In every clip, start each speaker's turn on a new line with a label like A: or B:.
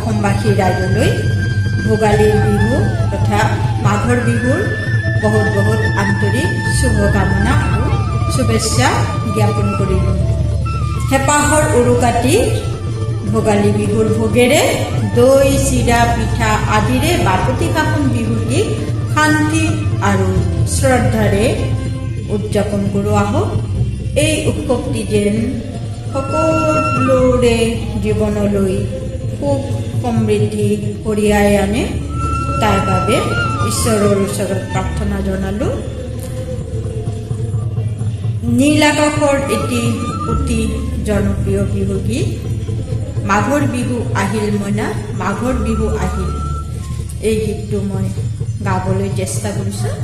A: অসমবাসী ৰাইজলৈ ভোগালীৰ বিহু তথা মাঘৰ বিহুৰ বহুত বহুত আন্তৰিক শুভকামনা আৰু শুভেচ্ছা জ্ঞাপন কৰিলোঁ। হেঁপাহৰ উৰুকাটি ভোগালী বিহুৰ ভোগেৰে দৈ চিৰা পিঠা আদিৰে বাপতিসাহোন বিহুটিক শান্তি আৰু শ্ৰদ্ধাৰে উদযাপন কৰোঁ আহক। এই উৎসৱটি যেন সকলোৰে জীৱনলৈ সুখ সমৃদ্ধি কঢ়িয়াই আনে, তাৰ বাবে ঈশ্বৰৰ ওচৰত প্ৰাৰ্থনা জনালোঁ। নীল আকাশৰ এটি অতি জনপ্ৰিয় বিহু গীত মাঘৰ বিহু আহিল মইনা মাঘৰ বিহু আহিল, এই গীতটো মই গাবলৈ চেষ্টা কৰিছোঁ।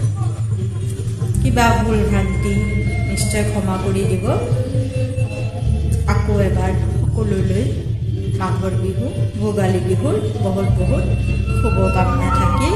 A: কিবা ভুল ভ্ৰান্তি নিশ্চয় ক্ষমা কৰি দিব। আকৌ এবাৰ সকলোলৈ মাঘৰ বিহু ভোগালী বিহুৰ বহুত বহুত শুভকামনা থাকিল।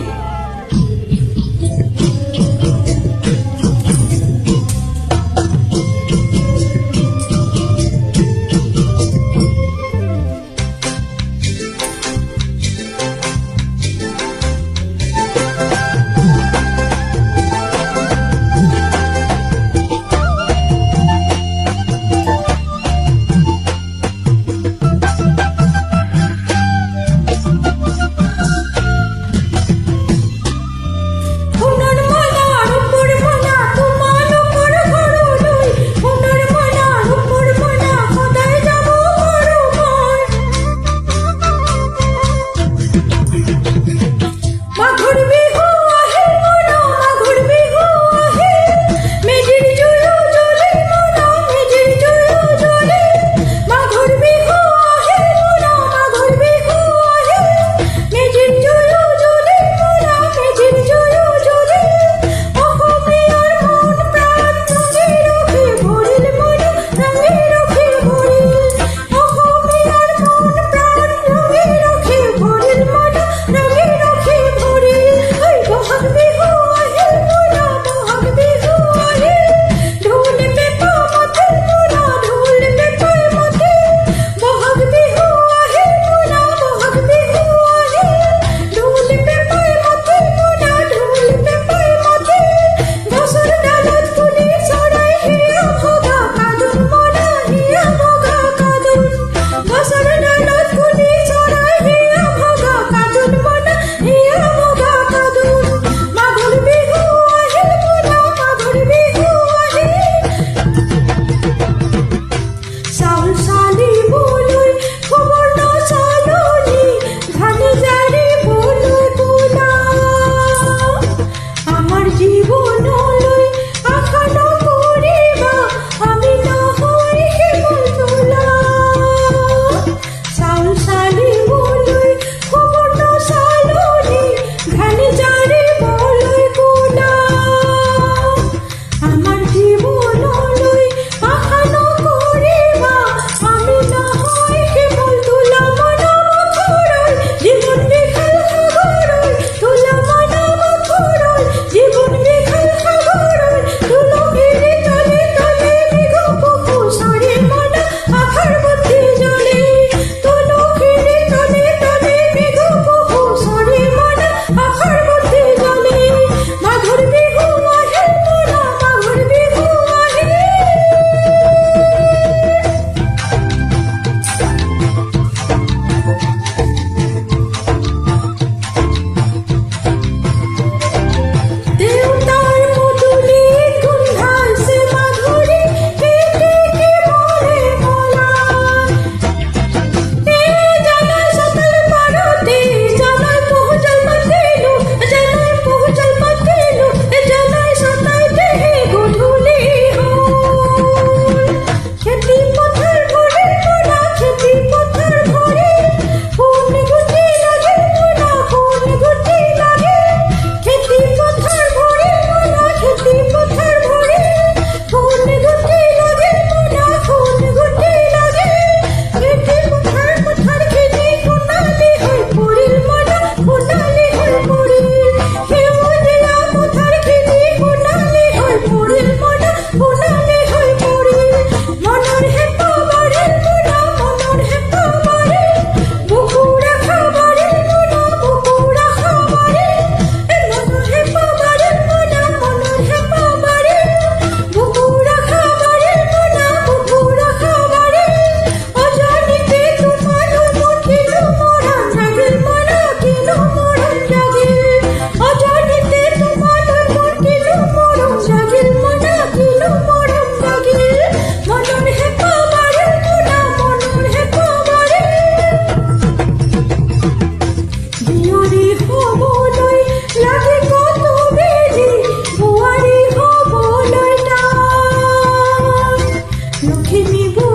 A: লখিমী